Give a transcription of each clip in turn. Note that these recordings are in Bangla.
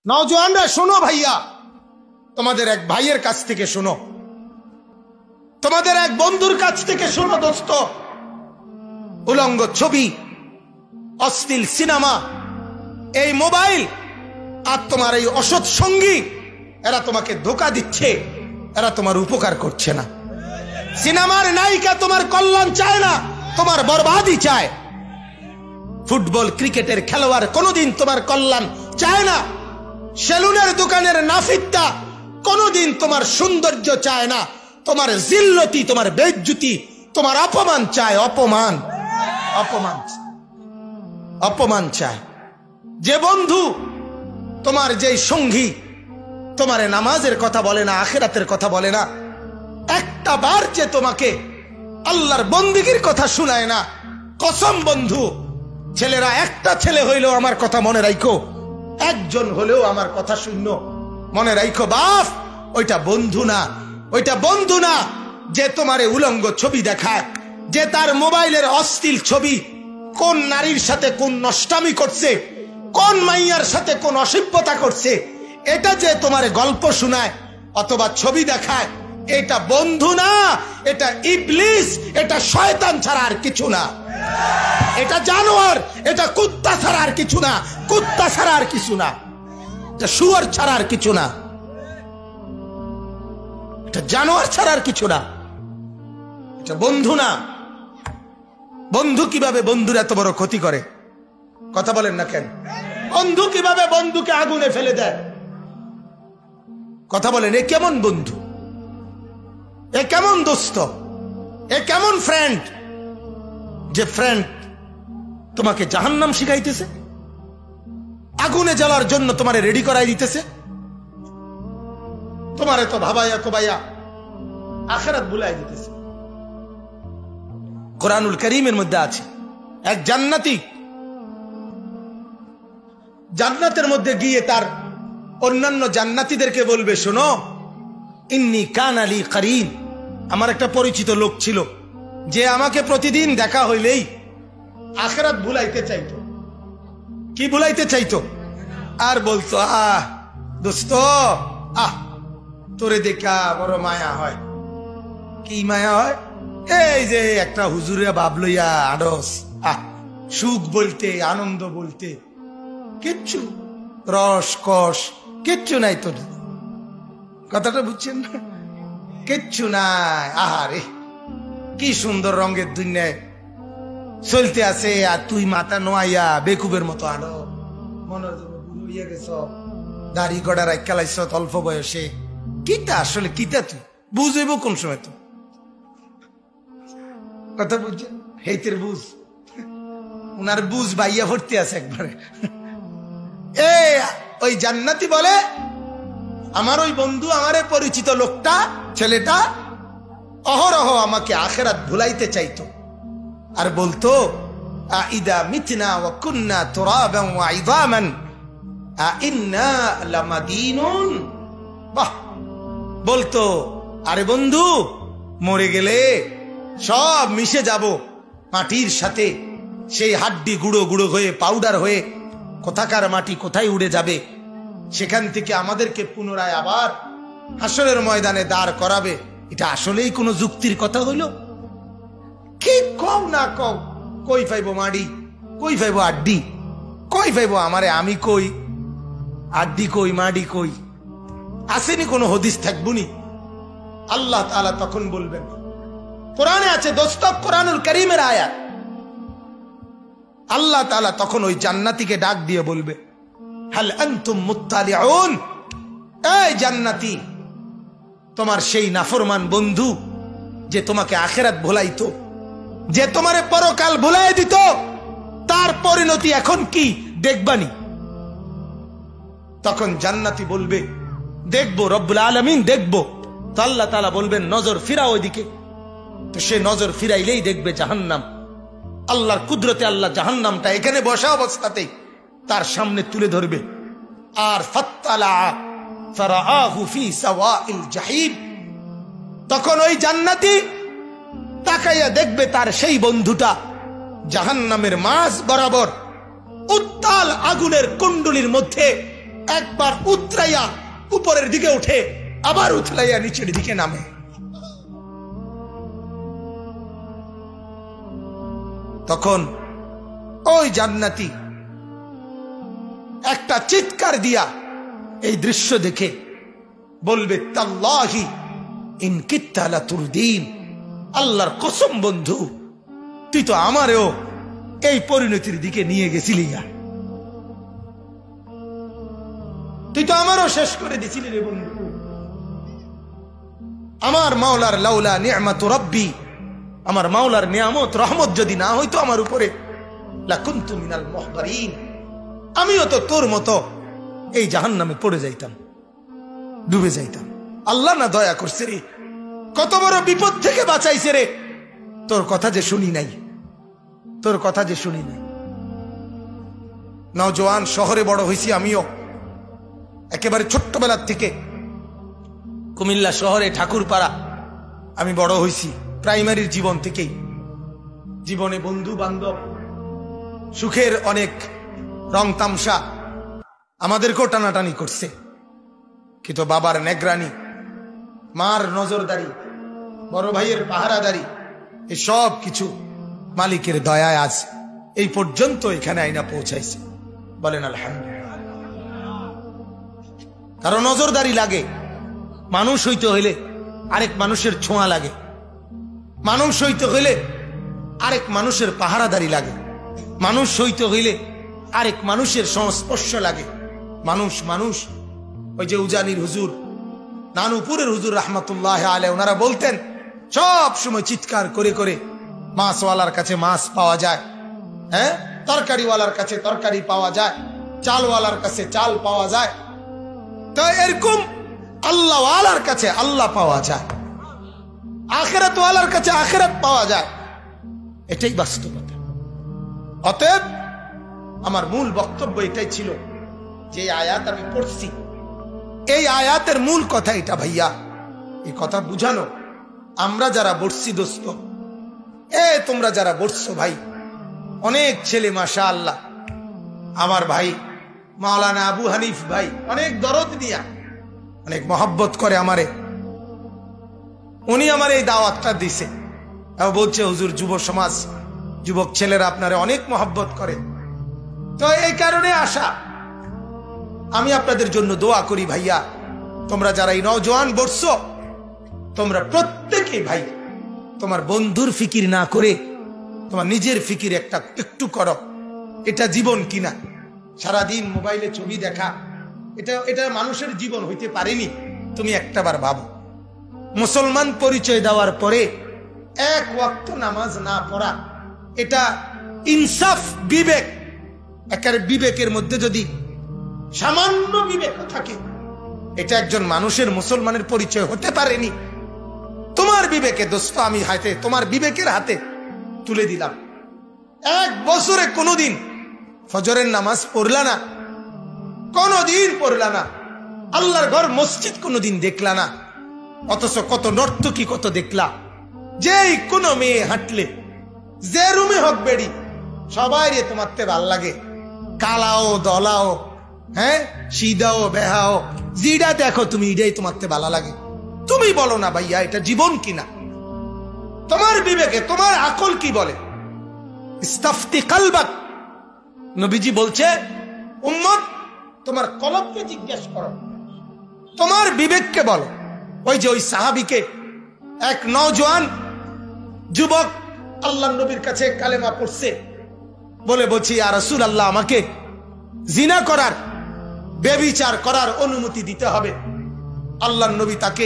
নওজোয়ানরা শোনো ভাইয়া, তোমাদের এক ভাইয়ের কাছ থেকে শোনো, তোমাদের এক বন্ধুর কাছ থেকে শোনো দোস্ত। উলঙ্গ ছবি, অশ্লীল সিনেমা, এই মোবাইল আর তোমার এই অসৎ সঙ্গী, এরা তোমাকে ধোঁকা দিচ্ছে, এরা তোমার উপকার করছে না। সিনেমার নায়িকা তোমার কল্যাণ চায় না, তোমার বরবাদি চায়। ফুটবল ক্রিকেটের খেলোয়াড় কোনোদিন তোমার কল্যাণ চায় না। সেলুনের দোকানের নাফিকটা কোনোদিন তোমার সৌন্দর্য চায় না, তোমার জিল্লতি, তোমার বেইজ্জতি, তোমার অপমান চায়। অপমান অপমান অপমান চায়। যে বন্ধু, তোমার যেই সঙ্গী তোমার নামাজের কথা বলে না, আখিরাতের কথা বলে না, একটা বার যে তোমাকে আল্লাহর বন্দেগীর কথা শুনায় না, কসম বন্ধু, ছেলেরা একটা ছেলে হইলেও আমার কথা মনে রাখো, একজন হলেও আমার কথা শূন্য মনে রাখো বাপ, ওইটা বন্ধু না, ওইটা বন্ধু না। যে তোমারে উলঙ্গ ছবি দেখায়, যে তার মোবাইলের অশ্লীল ছবি, কোন নারীর সাথে কোন নষ্টামি করছে, কোন মাইয়ার সাথে কোন অসভ্যতা করছে, এটা যে তোমারে গল্প শোনায় অথবা ছবি দেখায়, এটা বন্ধু না, এটা ইবলিস, এটা শয়তান ছাড়া আর কিছু না। এটা জানোয়ার, এটা কুত্তা ছাড়া আর কিছু না, কুত্তা ছাড়া আর কিছু না, এটা শুয়োর ছাড়া আর কিছু না, এটা জানোয়ার ছাড়া আর কিছু না, এটা বন্ধু না। বন্ধু কিভাবে বন্ধুর এত বড় ক্ষতি করে, কথা বলেন না কেন? বন্ধু কিভাবে বন্ধুকে আগুনে ফেলে দেয়, কথা বলেন? এ কেমন বন্ধু, এ কেমন দোস্ত, এ কেমন ফ্রেন্ড, যে ফ্রেন্ড তোমাকে জাহান্নাম শিখাইতেছে, আগুনে জ্বালার জন্য তোমারে রেডি করাই দিতেছে, তোমারে তো ভাবাইয়া কোবাইয়া আখিরাত ভুলাই দিতেছে। কোরআনুল কারীমের মধ্যে আছে এক জান্নাতি, জান্নাতের মধ্যে গিয়ে তার অন্যান্য জান্নাতীদেরকে বলবে, শোনো, ইন্নী কানা লি কারীন, আমার একটা পরিচিত লোক ছিল যে আমাকে প্রতিদিন দেখা হইলেই আখিরাত ভুলাইতে চাইতো। কি ভুলাইতে চাইতো? আর বলতো, আহ দোস্ত, আহ তোরে দেখা বড় মায়া হয়। কি মায়া হয়? এই যে একটা হুজুরে ভাব লইয়া আড়স, আহ সুখ বলতে, আনন্দ বলতে কিচ্ছু, রস কষ কিচ্ছু নাই তোর, কথাটা বুঝছেন না? কিচ্ছু নাই। আহারে কি সুন্দর রঙের দুনিয়ায় চলতে আছে, আর তুই মাথা নোয়াইয়া বেকুবের মতো আনো, মনে হইয়া গেছ, দাড়ি গড়া রাখালাইছ অল্প বয়সে। কিটা আসলে কিটা তুই বুঝইব কোন সময়? তো কথা বুঝছেন? হেইতের বুঝ, উনার বুঝ বাইয়া ভর্তি আছে একবারে। ওই জান্নাতি বলে, আমার ওই বন্ধু, আমার পরিচিত লোকটা, ছেলেটা অহরহ আমাকে আখিরাত ভুলাইতে চাইতো, আর বলতো, আইদা মিতনা ওয়া কুন্না তুরাবান ওয়া ইযামান আইন্না লামাদিনুন। বাহ, বলতো, আরে বন্ধু, মরে গেলে সব মিশে যাব মাটির সাথে, সেই হাড্ডি গুঁড়ো গুঁড়ো হয়ে পাউডার হয়ে কোথাকার মাটি কোথায় উড়ে যাবে, সেখান থেকে আমাদেরকে পুনরায় আবার হাসরের ময়দানে দাঁড় করাবে। এটা আসলেই কোনো যুক্তির কথা হইল? কি কও না কও, কই পাইব মাড়ি, কই পাইব আড্ডি, কই পাইব আমারে আমি কই, আড্ডি কই, মাডি কই? আসেনি কোনো হদিস থাকবুনি? আল্লাহ তাআলা তখন বলবেন, কোরআনে আছে দোস্ত, কোরআনুল কারীমের আয়াত, আল্লাহ তাআলা তখন ওই জান্নাতীকে ডাক দিয়ে বলবে, হাল আনতুম মুত্তালিউন, এই জান্নাতী, তোমার সেই নাফরমান বন্ধু যে তোমাকে আখিরাত ভুলাইতো, যে তোমারে পরকাল ভুলাই দিত, তার পরিণতি এখন কি দেখবানি? তখন জান্নাতী বলবে, দেখবো, রব্বুল আলামিন দেখবো। তো আল্লাহ তাআলা বলবেন, নজর ফিরাও ওইদিকে। তো সে নজর ফিরাইলেই দেখবে জাহান্নাম। আল্লাহর কুদরতে আল্লাহ জাহান্নামটা এখানে বসা অবস্থাতেই তার সামনে তুলে ধরবে। আর ফাত্তালা ফারাআহু ফি সাওয়াইল জাহিম, তখন ওই জান্নাতী তাকাইয়া দেখবে তার সেই বন্ধুটা জাহান্নামের মাঝ বরাবর উত্তাল আগুনের কুণ্ডলীর মধ্যে একবার উতরাইয়া উপরের দিকে উঠে আবার উতলাইয়া নিচের দিকে নামে। তখন ওই জান্নাতি একটা চিৎকার দিয়া এই দৃশ্য দেখে বলবে, তাল্লাহি ইন কিত্তা লাতুরদিন, আল্লাহর কসম বন্ধু, তুই তো আমারেও এই পরিণতির দিকে নিয়ে গেছিলি, তুই তো আমারও শেষ করে দিছিলি রে বন্ধু। আমার মাওলার লাউলা নি'মাতু রাব্বি, আমার মাওলার নিয়ামত রহমত যদি না হইতো আমার উপরে, লাকুনতু মিনাল মুহদারিন, আমিও তো তোর মতো এই জাহান্নামে পড়ে যাইতাম, ডুবে যাইতাম। আল্লাহ না দয়া করছে রে, কত বড় বিপদ থেকে বাঁচাইছে রে, তোর কথা যে শুনি নাই, তোর কথা যে শুনি নাই। নওজোয়ান শহরে বড় হয়েছি আমিও, একেবারে ছোট্টবেলার থেকে কুমিল্লা শহরে ঠাকুরপাড়া আমি বড় হয়েছি। প্রাইমারির জীবন থেকেই জীবনে বন্ধু বান্ধব, সুখের অনেক রং তামসা আমাদেরকেও টানাটানি করছে, কিন্তু বাবার নেগরানি, মার নজরদারি, বড় ভাইয়ের পাহারাদারি, এই সব কিছু মালিকের দয়ায় আজ এই পর্যন্ত এখানে আইনা পৌঁছাইছে। বলেন আলহামদুলিল্লাহ। কারণ নজরদারি লাগে, মানুষ হইতে হইলে আরেক মানুষের ছোঁয়া লাগে, মানুষ হইতে হইলে আরেক মানুষের পাহারাদারি লাগে, মানুষ হইতে হইলে আরেক মানুষের সংস্পর্শ লাগে। মানুষ ওই যে উজানির হুজুর, নানুপুরের হুজুর রহমতুল্লাহ আলাইহি, ওনারা বলতেন সব সময় চিৎকার করে করে, মাছওয়ালার কাছে মাছ পাওয়া যায়, হ্যাঁ, তরকারিওয়ালার কাছে তরকারি পাওয়া যায়, চালওয়ালার কাছে চাল পাওয়া যায়, তো এরকম আল্লাহওয়ালার কাছে আল্লাহ পাওয়া যায়, আখিরাতওয়ালার কাছে আখিরাত পাওয়া যায়। এটাই বাস্তবতা। অতএব আমার মূল বক্তব্য এটাই ছিল যে আয়াত আমি পড়ছি, এই আয়াতের মূল কথা এটা ভাইয়া, এই কথা বুঝানো, আমরা যারা বসছি দোস্ত, তোমরা যারা বসছো ভাই, অনেক ছেলে মাশাআল্লাহ, আমার ভাই মাওলানা আবু হানিফ ভাই অনেক দরদ দিয়া অনেক মহব্বত করে আমারে, উনি আমার এই দাওয়াতটা দিছে, বলছে হুজুর যুব সমাজ, যুবক ছেলেরা আপনারে অনেক মহব্বত করে, তো এই কারণে আসা। আমি আপনাদের জন্য দোয়া করি ভাইয়া, তোমরা যারা এই নওজোয়ান বসছো, তোমরা প্রত্যেকে ভাই তোমার বন্ধুর ফিকির না করে তোমার নিজের ফিকির একটু করো। এটা জীবন কিনা, সারাদিন মোবাইলে ছবি দেখা, এটা মানুষের জীবন হইতে পারেনি। তুমি একটাবার ভাবো, মুসলমান পরিচয় দেওয়ার পরে এক ওয়াক্ত নামাজ না পড়া, এটা ইনসাফ, বিবেক, একেবারে বিবেকের মধ্যে যদি সামান্য বিবেক থাকে, এটা একজন মানুষের মুসলমানের পরিচয় হতে পারেনি। তোমার বিবেকে দোস্ত আমি হাতে, তোমার বিবেকের হাতে তুলে দিলাম, এক বছরে কোনোদিন ফজরের নামাজ পড়লা না, কোনোদিন পড়লা না, আল্লাহর ঘর মসজিদ কোনোদিন দেখলা না, অথচ কত নর্তকী কত দেখলা। যেই কোনো মেয়ে হাঁটলে, যে রুমে হোক বেড়ি, সবাই রে তোমার তে ভাল লাগে, কালাও দলাও, হ্যাঁ, সিদাও বেহাও, জিডা দেখো তুমি, এটাই তোমার তে ভালো লাগে। তুমি বলো না ভাইয়া এটা জীবন কিনা, তোমার বিবেকে তোমার আকল কি বলে? ইস্তাফতি কালবাক, নবীজি বলছে উম্মত তোমার কলবকে জিজ্ঞেস করো, তোমার বিবেককে বলো। ওই যে ওই সাহাবীকে এক নওজোয়ান যুবক আল্লাহ নবীর কাছে কালেমা পড়ছে, বলছি ইয়া রাসূলুল্লাহ, আমাকে জিনা করার, ব্যভিচার করার অনুমতি দিতে হবে। আল্লাহ নবী তাকে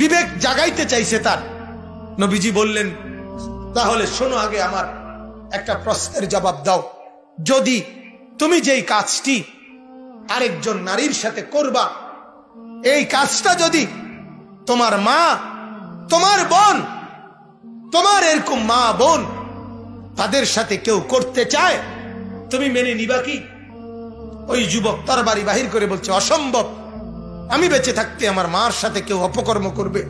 বিবেক জাগাইতে চাইছে তার। নবীজি বললেন, তাহলে শোনো, আগে আমার একটা প্রশ্নের জবাব দাও, যদি তুমি যেই কাজটি আরেকজন নারীর সাথে করবা, এই কাজটা যদি তোমার মা, তোমার বোন, তোমার এরকম মা বোন তাদের সাথে কেউ করতে চায়, তুমি মেনে নিবা কি? ওই যুবক তার বাড়ি বাহির করে বলছে, অসম্ভব, আমি বেঁচে থাকতে আমার মার সাথে কেউ অপকর্ম করবে,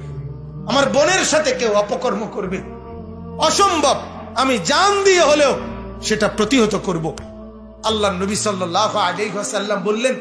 আমার বোনের সাথে কেউ অপকর্ম করবে, অসম্ভব, আমি জান দিয়ে হলেও সেটা প্রতিহত করব। আল্লাহ নবী সাল্লাল্লাহু আলাইহি ওয়াসাল্লাম বললেন,